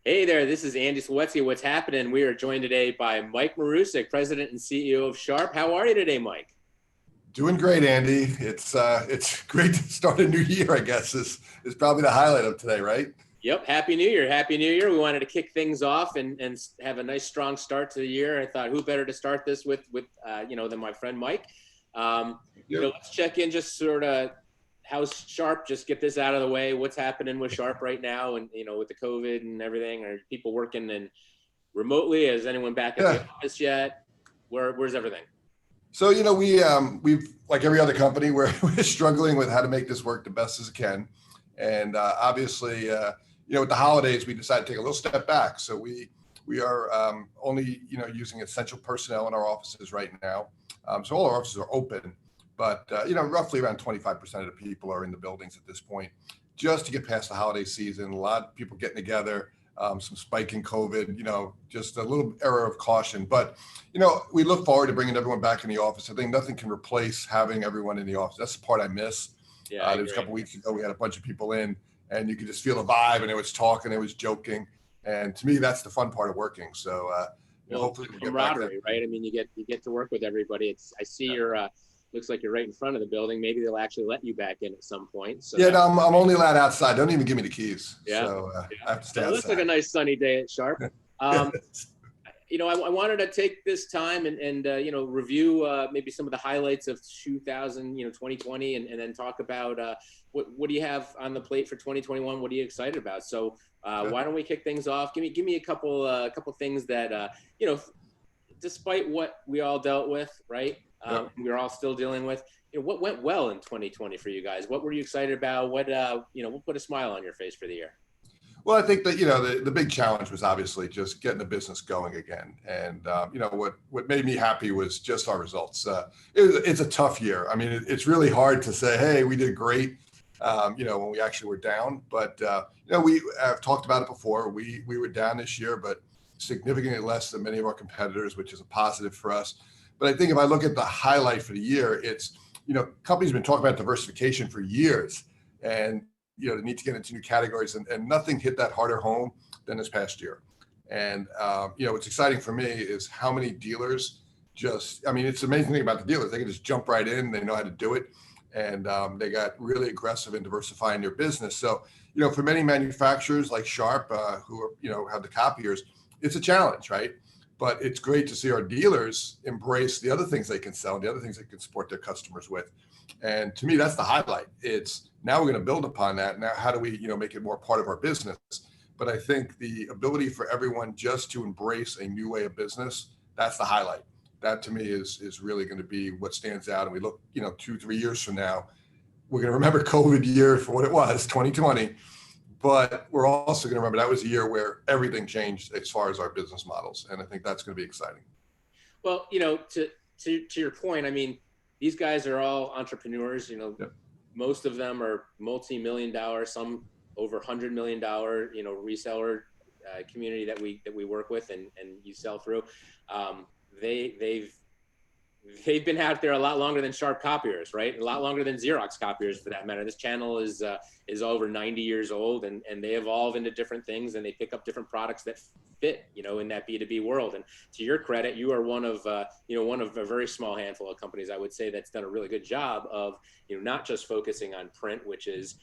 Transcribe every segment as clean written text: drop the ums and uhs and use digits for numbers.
Hey there, this is Andy Slawetsky. What's happening? We are joined today by Mike Marusic, President and CEO of Sharp. How are you today, Mike? Doing great, Andy. It's great to start a new year, I guess, is probably the highlight of today, right? Yep. Happy New Year. Happy New Year. We wanted to kick things off and have a nice, strong start to the year. I thought, who better to start this with than my friend Mike. Let's check in just sort of how's Sharp, just get this out of the way. What's happening with Sharp right now? And, with the COVID and everything, are people working and remotely? Has anyone back in the office yet? Where's everything? So, we've, like every other company, we're struggling with how to make this work the best as it can. And obviously, with the holidays, we decided to take a little step back. So we are only, using essential personnel in our offices right now. So all our offices are open. But, roughly around 25% of the people are in the buildings at this point, just to get past the holiday season. A lot of people getting together, some spike in COVID, just a little error of caution. But, we look forward to bringing everyone back in the office. I think nothing can replace having everyone in the office. That's the part I miss. Yeah, there was a couple of weeks ago, we had a bunch of people in, and you could just feel the vibe, and it was talking, it was joking. And to me, that's the fun part of working. So, hopefully we'll get back to that. Right? I mean, you get to work with everybody. I see your looks like you're right in front of the building. Maybe they'll actually let you back in at some point. So yeah, no, I'm only allowed outside. Don't even give me the keys. Yeah. So I have to stay outside. It looks like a nice sunny day at Sharp. I wanted to take this time and review maybe some of the highlights of 2020 and then talk about what do you have on the plate for 2021? What are you excited about? So why don't we kick things off? Give me a couple things that despite what we all dealt with, right? We're all still dealing with. What went well in 2020 for you guys? What were you excited about? What put a smile on your face for the year? Well, I think that, the big challenge was obviously just getting the business going again. And, what made me happy was just our results. It's a tough year. I mean, it's really hard to say, hey, we did great, when we actually were down. But, we have talked about it before. We were down this year, but significantly less than many of our competitors, which is a positive for us. But I think if I look at the highlight for the year, it's, companies have been talking about diversification for years. And the need to get into new categories, and nothing hit that harder home than this past year. And, what's exciting for me is how many dealers it's the amazing thing about the dealers. They can just jump right in. They know how to do it. And they got really aggressive in diversifying their business. So, for many manufacturers like Sharp, who are, have the copiers, it's a challenge, right? But it's great to see our dealers embrace the other things they can sell, the other things they can support their customers with. And to me, that's the highlight. It's now we're going to build upon that. Now, how do we, make it more part of our business? But I think the ability for everyone just to embrace a new way of business, that's the highlight. That to me is really going to be what stands out. And we look, 2-3 years from now, we're going to remember COVID year for what it was, 2020. But we're also going to remember that was a year where everything changed as far as our business models. And I think that's going to be exciting. Well, to your point, I mean, these guys are all entrepreneurs, Yep. Most of them are multi-million-dollar, some over $100 million, reseller community that we work with and you sell through. They've been out there a lot longer than Sharp copiers, right? A lot longer than Xerox copiers for that matter. This channel is over 90 years old and they evolve into different things and they pick up different products that fit, in that B2B world. And to your credit, you are one of a very small handful of companies, I would say, that's done a really good job of, not just focusing on print, which is,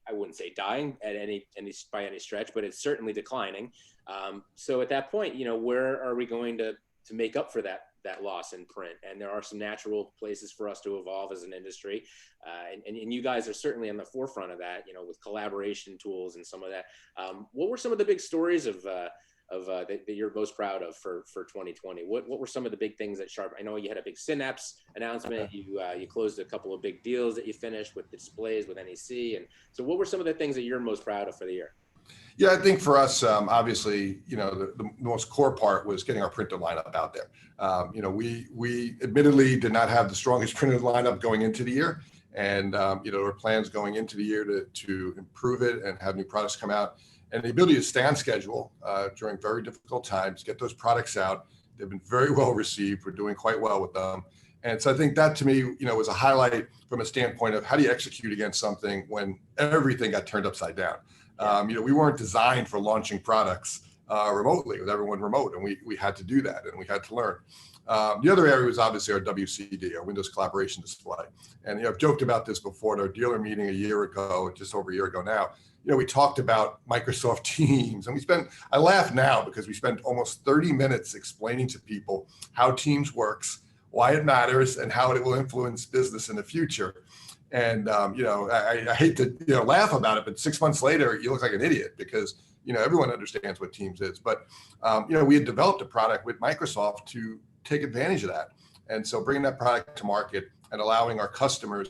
I wouldn't say dying at by any stretch, but it's certainly declining. So at that point, where are we going to make up for that loss in print? And there are some natural places for us to evolve as an industry. And you guys are certainly on the forefront of that, with collaboration tools and some of that. What were some of the big stories that you're most proud of for 2020? What were some of the big things at Sharp? I know you had a big Synapse announcement. You closed a couple of big deals that you finished with displays with NEC. And so what were some of the things that you're most proud of for the year? Yeah, I think for us, obviously, the most core part was getting our printer lineup out there. We admittedly did not have the strongest printer lineup going into the year. And, there were plans going into the year to improve it and have new products come out. And the ability to stay on schedule during very difficult times, get those products out. They've been very well received. We're doing quite well with them. And so I think that to me, was a highlight from a standpoint of how do you execute against something when everything got turned upside down. We weren't designed for launching products remotely with everyone remote, and we had to do that, and we had to learn. The other area was obviously our WCD, our Windows Collaboration Display. And I've joked about this before at our dealer meeting a year ago, just over a year ago now. We talked about Microsoft Teams, and I laugh now because we spent almost 30 minutes explaining to people how Teams works, why it matters, and how it will influence business in the future. And, I hate to, laugh about it, but 6 months later, you look like an idiot because, everyone understands what Teams is. But, we had developed a product with Microsoft to take advantage of that. And so bringing that product to market and allowing our customers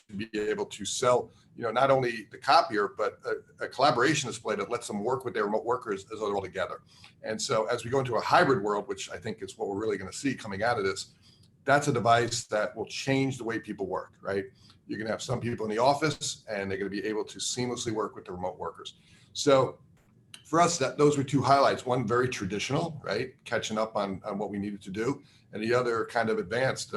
to be able to sell, not only the copier, but a collaboration display that lets them work with their remote workers as they're all together. And so as we go into a hybrid world, which I think is what we're really going to see coming out of this, that's a device that will change the way people work, right? You're going to have some people in the office and they're going to be able to seamlessly work with the remote workers. So for us, those were two highlights. One, very traditional, right? Catching up on what we needed to do. And the other kind of advanced,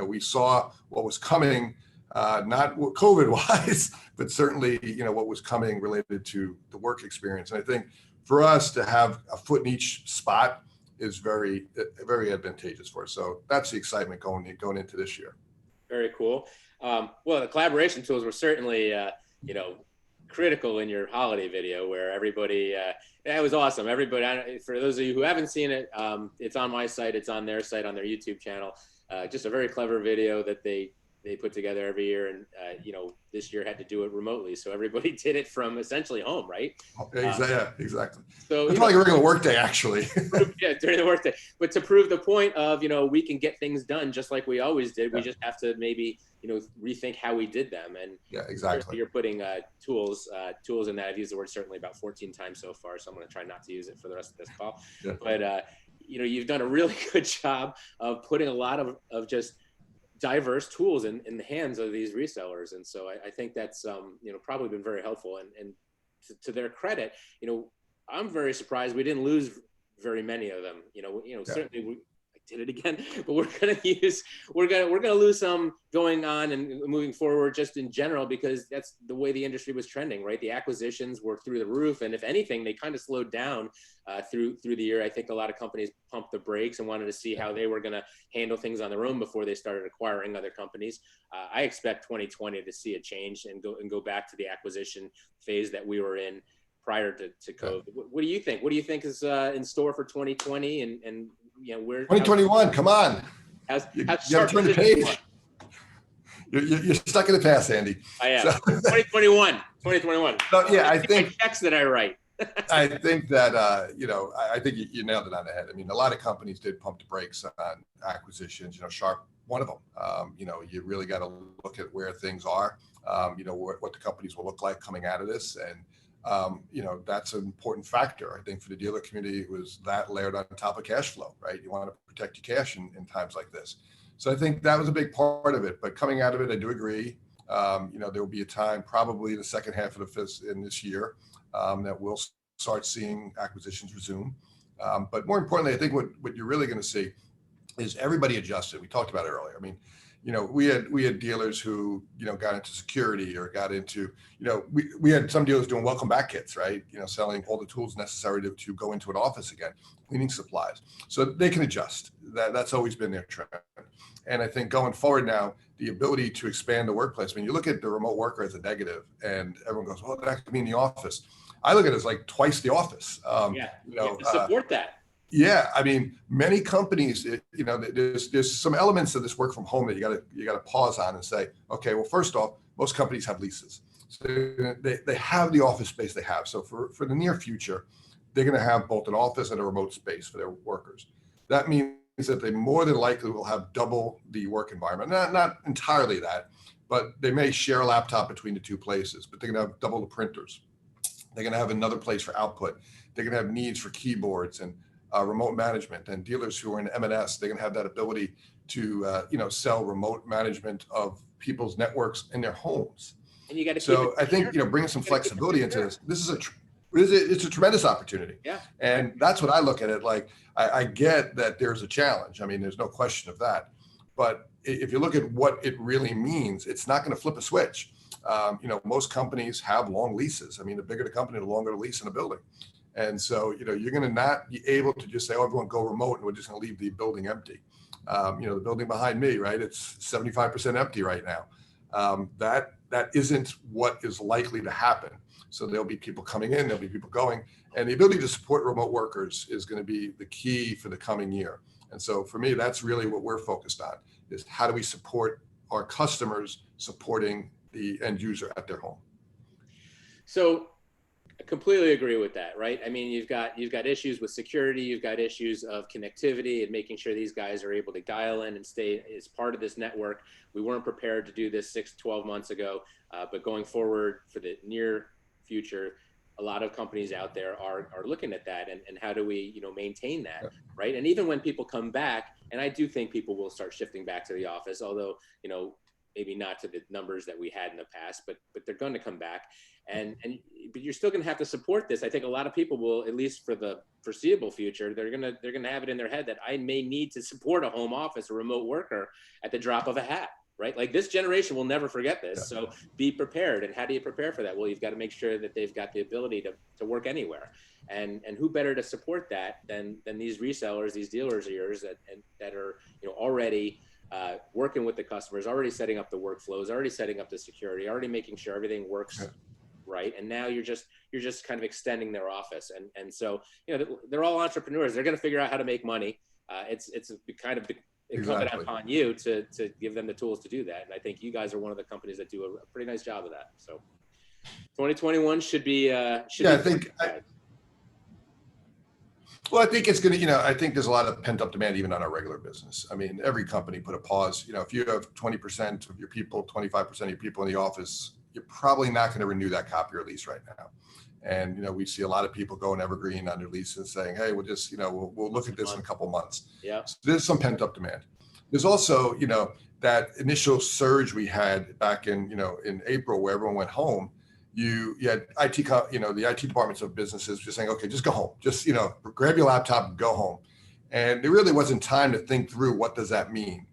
we saw what was coming, not COVID-wise, but certainly, what was coming related to the work experience. And I think for us to have a foot in each spot is very, very advantageous for us. So that's the excitement going into this year. Very cool. Well, the collaboration tools were certainly, critical in your holiday video where everybody, it was awesome. Everybody, for those of you who haven't seen it, it's on my site, it's on their site, on their YouTube channel. Just a very clever video that they put together every year. And, this year had to do it remotely. So everybody did it from essentially home, right? Exactly. So it's like a regular work day, actually. Yeah, during the work day. But to prove the point of, we can get things done just like we always did. Yeah. We just have to maybe, rethink how we did them. And yeah, exactly. You're putting tools in that. I've used the word certainly about 14 times so far. So I'm going to try not to use it for the rest of this call. Yeah. But, you've done a really good job of putting a lot of just diverse tools in the hands of these resellers. And so I think that's, probably been very helpful. And to their credit, I'm very surprised we didn't lose very many of them. Yeah. Certainly I did it again, but we're gonna lose some going on and moving forward just in general, because that's the way the industry was trending, right? The acquisitions were through the roof. And if anything, they kind of slowed down through the year. I think a lot of companies pumped the brakes and wanted to see how they were going to handle things on their own before they started acquiring other companies. I expect 2020 to see a change and go back to the acquisition phase that we were in prior to COVID. What do you think? What do you think is in store for 2020 and where 2021? Come on. You got to turn the page. You're stuck in the past, Andy. I am. So, 2021. So, yeah, I think checks that I write. I think that, I think you nailed it on the head. I mean, a lot of companies did pump the brakes on acquisitions, Sharp, one of them. You really got to look at where things are, what the companies will look like coming out of this. And, that's an important factor. I think for the dealer community, it was that layered on top of cash flow, right? You want to protect your cash in times like this. So I think that was a big part of it. But coming out of it, I do agree. There will be a time probably the second half of this year that we'll start seeing acquisitions resume. But more importantly, I think what you're really going to see is everybody adjusted. We talked about it earlier. I mean, we had dealers who, got into security or got into, we had some dealers doing welcome back kits, right? Selling all the tools necessary to go into an office again, cleaning supplies. So they can adjust. That's always been their trend. And I think going forward now, the ability to expand the workplace, you look at the remote worker as a negative and everyone goes, well, that could be in the office. I look at it as like twice the office. You have to support that. Yeah, many companies, there's some elements of this work from home that you got to pause on and say, okay, well, first off, most companies have leases, so they have the office space they have. So for the near future, they're going to have both an office and a remote space for their workers. That means that they more than likely will have double the work environment. Not entirely that, but they may share a laptop between the two places. But they're going to have double the printers. They're going to have another place for output. They're going to have needs for keyboards and remote management, and dealers who are in M&S, they're going to have that ability to, sell remote management of people's networks in their homes. And you got to. So I think bringing some flexibility into this. This is it's a tremendous opportunity. Yeah. And that's what I look at it like. I get that there's a challenge. There's no question of that. But if you look at what it really means, it's not going to flip a switch. most companies have long leases. I mean, the bigger the company, the longer the lease in a building. And so, you're going to not be able to just say, oh, everyone go remote and we're just going to leave the building empty. The building behind me, right? It's 75% empty right now. That isn't what is likely to happen. So there'll be people coming in, there'll be people going, and the ability to support remote workers is going to be the key for the coming year. And so for me, that's really what we're focused on, is how do we support our customers supporting the end user at their home. So I completely agree with that, right? I mean, you've got issues with security, you've got issues of connectivity and making sure these guys are able to dial in and stay as part of this network. We weren't prepared to do this 6-12 months ago, but going forward for the near future, a lot of companies out there are looking at that and how do we, maintain that, right? And even when people come back, and I do think people will start shifting back to the office, although, maybe not to the numbers that we had in the past, but they're going to come back. But you're still going to have to support this. I think a lot of people will, at least for the foreseeable future, they're going to have it in their head that I may need to support a home office, a remote worker at the drop of a hat, right? Like this generation will never forget this. So be prepared. And how do you prepare for that? Well, you've got to make sure that they've got the ability to work anywhere. And who better to support that than these resellers, these dealers of yours that are, already working with the customers, already setting up the workflows, already setting up the security, already making sure everything works right. And now you're just kind of extending their office. And so, they're all entrepreneurs. They're going to figure out how to make money. It's kind of incumbent upon you to give them the tools to do that. And I think you guys are one of the companies that do a pretty nice job of that. So 2021 should be, I think it's going to, I think there's a lot of pent up demand even on our regular business. I mean, every company put a pause. If you have 20% of your people, 25% of your people in the office, you're probably not going to renew that copier lease right now. And, we see a lot of people going evergreen on their leases saying, hey, we'll just, we'll look at this in a couple of months. Yeah. So there's some pent up demand. There's also, that initial surge we had back in, in April where everyone went home. You had IT, the IT departments of businesses just saying, okay, just go home, just, grab your laptop and go home. And there really wasn't time to think through what does that mean?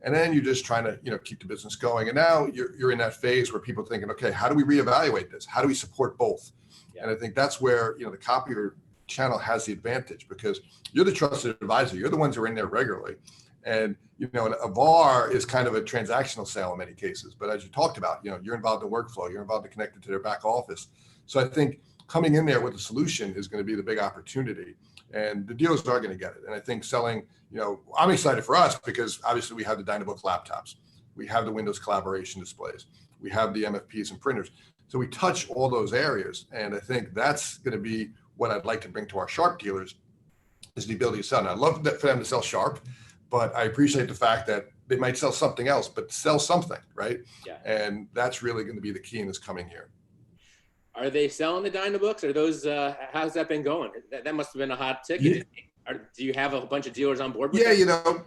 And then you're just trying to, keep the business going. And now you're in that phase where people are thinking, okay, how do we reevaluate this? How do we support both? Yeah. And I think that's where, the copier channel has the advantage because you're the trusted advisor. You're the ones who are in there regularly. And, a VAR is kind of a transactional sale in many cases. But as you talked about, you're involved in workflow, you're involved in connected to their back office. So I think coming in there with a solution is going to be the big opportunity. And the dealers are going to get it. And I think selling, I'm excited for us because obviously we have the Dynabook laptops. We have the Windows collaboration displays. We have the MFPs and printers. So we touch all those areas. And I think that's going to be what I'd like to bring to our Sharp dealers is the ability to sell. And I'd love for them to sell Sharp. But I appreciate the fact that they might sell something else, but sell something, right? Yeah. And that's really going to be the key in this coming year. Are they selling the Dynabooks? Are those? How's that been going? That must have been a hot ticket. Yeah. Do you have a bunch of dealers on board with that?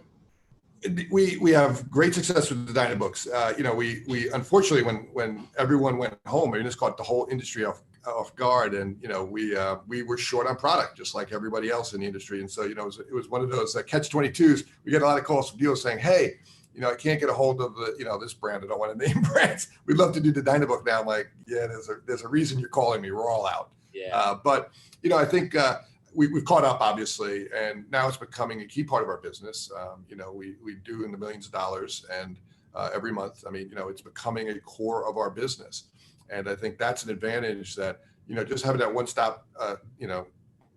We have great success with the Dynabooks. We unfortunately when everyone went home, this caught the whole industry off guard, and we were short on product just like everybody else in the industry. And so it was one of those catch-22s. We get a lot of calls from dealers saying, hey, I can't get a hold of the this brand. I don't want to name brands. We'd love to do the Dynabook now. I'm like, yeah, there's a reason you're calling me. We're all out. Yeah. But I think we've caught up obviously, and now it's becoming a key part of our business. We do in the millions of dollars and every month. I mean, it's becoming a core of our business. And I think that's an advantage that, just having that one-stop,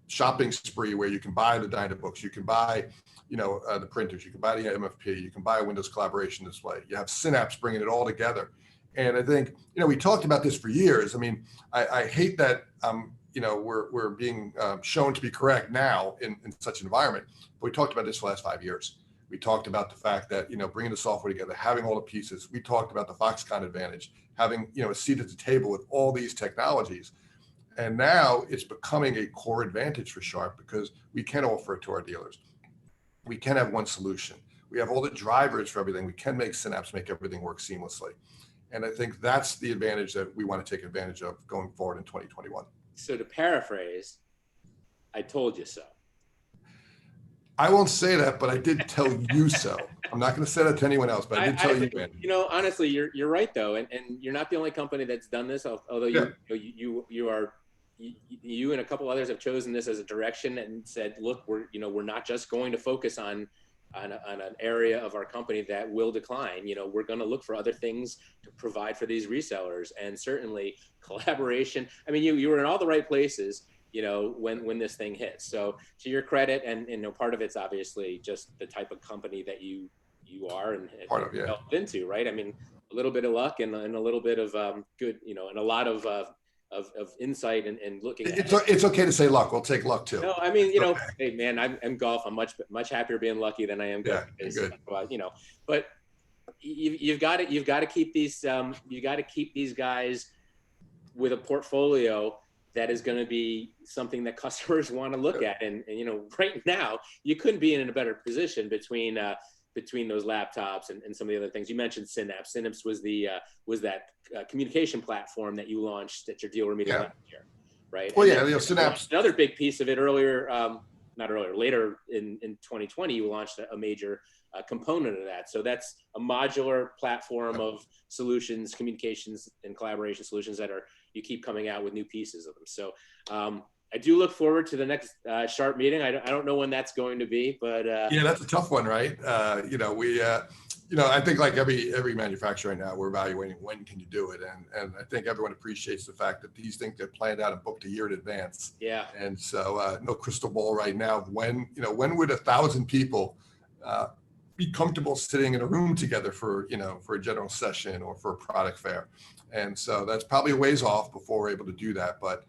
shopping spree where you can buy the Dynabooks, you can buy, the printers, you can buy the MFP, you can buy a Windows collaboration display. You have Synapse bringing it all together. And I think, we talked about this for years. I mean, I hate that, we're being shown to be correct now in such an environment. But we talked about this for the last 5 years. We talked about the fact that, bringing the software together, having all the pieces. We talked about the Foxconn advantage, having, a seat at the table with all these technologies. And now it's becoming a core advantage for Sharp because we can offer it to our dealers. We can have one solution. We have all the drivers for everything. We can make Synapse make everything work seamlessly. And I think that's the advantage that we want to take advantage of going forward in 2021. So to paraphrase, I told you so. I won't say that, but I did tell you so. I'm not going to say that to anyone else, but I did tell you, Andy. You know, honestly, you're right though, and you're not the only company that's done this. Although Yeah. you and a couple others have chosen this as a direction and said, look, we're not just going to focus on an area of our company that will decline. You know, we're going to look for other things to provide for these resellers, and certainly collaboration. I mean, you were in all the right places, you know, when this thing hits. So to your credit, and you know, part of it's obviously just the type of company that you are and delved into, right? I mean, a little bit of luck and a little bit of good, you know, and a lot of insight and looking. It's okay to say luck. We'll take luck too. No, I mean, you know, hey man, I'm golf. I'm much happier being lucky than I am good. Yeah, good. You know, but you've got to keep these guys with a portfolio that is going to be something that customers want to look at. And you know, right now you couldn't be in a better position between those laptops and some of the other things. You mentioned Synapse. Synapse was that communication platform that you launched at your dealer meeting last year, right? Well, and you know, Synapse. Another big piece of it later in 2020, you launched a major component of that. So that's a modular platform of solutions, communications and collaboration solutions you keep coming out with new pieces of them. So I do look forward to the next Sharp meeting. I don't know when that's going to be, but yeah, that's a tough one, right? You know, I think like every manufacturer right now, we're evaluating when can you do it, and I think everyone appreciates the fact that these things get planned out and booked a year in advance. Yeah. And so no crystal ball right now. When would 1,000 people be comfortable sitting in a room together for a general session or for a product fair? And so that's probably a ways off before we're able to do that, but.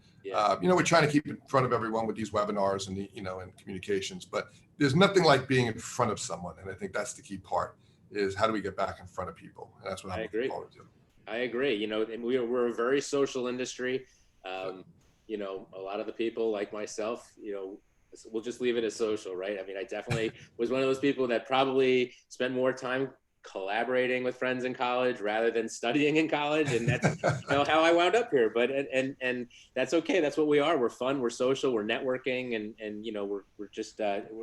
You know, we're trying to keep in front of everyone with these webinars and and communications, but there's nothing like being in front of someone. And I think that's the key part, is how do we get back in front of people? And that's what I'm looking forward to. I agree. You know, and we're a very social industry. You know, a lot of the people like myself, you know, we'll just leave it as social, right? I mean, I definitely was one of those people that probably spent more time collaborating with friends in college rather than studying in college, and that's how I wound up here. But and that's okay. That's what we are. We're fun. We're social. We're networking, and you know, we're just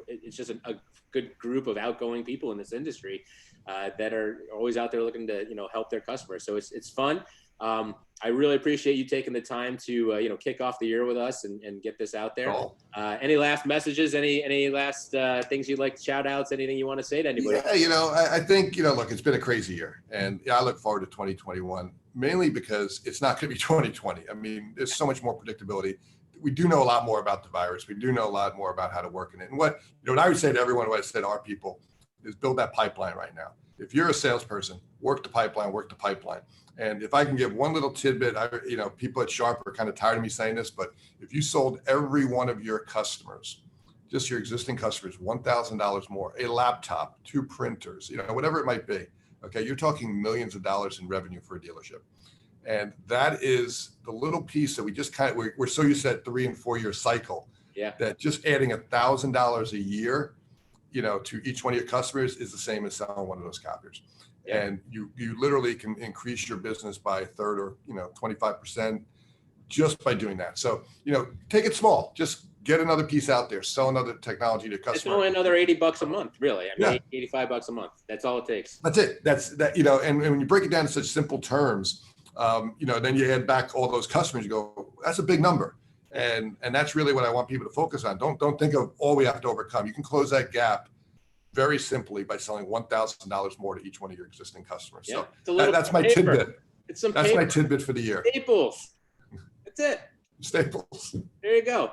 it's just a good group of outgoing people in this industry that are always out there looking to help their customers. So it's fun. I really appreciate you taking the time to kick off the year with us and get this out there. Cool. Any last messages? Any last things you'd like to shout outs? Anything you want to say to anybody? Yeah, I think look, it's been a crazy year, and I look forward to 2021 mainly because it's not going to be 2020. I mean, there's so much more predictability. We do know a lot more about the virus. We do know a lot more about how to work in it. And what I would say to everyone, what I said to our people, is build that pipeline right now. If you're a salesperson, work the pipeline. And if I can give one little tidbit, people at Sharp are kind of tired of me saying this, but if you sold every one of your customers, just your existing customers, $1,000 more, a laptop, 2 printers, whatever it might be, okay, you're talking millions of dollars in revenue for a dealership. And that is the little piece that we just we're so used to that 3 and 4 year cycle, that just adding $1,000 a year, to each one of your customers is the same as selling one of those copiers. Yeah. And you literally can increase your business by a third or 25% just by doing that. So take it small. Just get another piece out there. Sell another technology to customers. It's only another $80 a month, really. I mean, $85 a month. That's all it takes. That's it. That's that. And when you break it down in such simple terms, then you add back all those customers. You go, that's a big number, and that's really what I want people to focus on. Don't think of all we have to overcome. You can close that gap very simply by selling $1,000 more to each one of your existing customers. Yeah, so that's my tidbit. That's my tidbit for the year. Staples. That's it. Staples. There you go.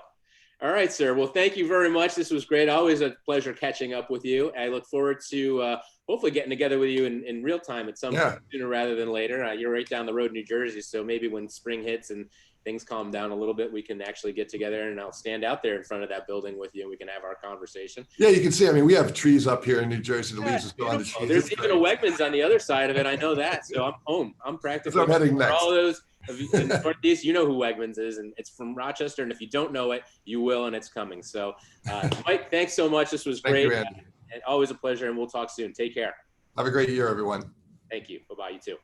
All right, sir. Well, thank you very much. This was great. Always a pleasure catching up with you. I look forward to hopefully getting together with you in real time at some point sooner rather than later. You're right down the road in New Jersey, so maybe when spring hits and things calm down a little bit, we can actually get together and I'll stand out there in front of that building with you and we can have our conversation. Yeah, you can see, I mean, we have trees up here in New Jersey. The leaves are on the trees. There's even a Wegmans on the other side of it. I know that. So I'm home. I'm practically heading next. All those in the Northeast, you know who Wegmans is, and it's from Rochester. And if you don't know it, you will, and it's coming. So Mike, thanks so much. This was great. Thank you, Andy. And always a pleasure, and we'll talk soon. Take care. Have a great year, everyone. Thank you. Bye-bye. You too.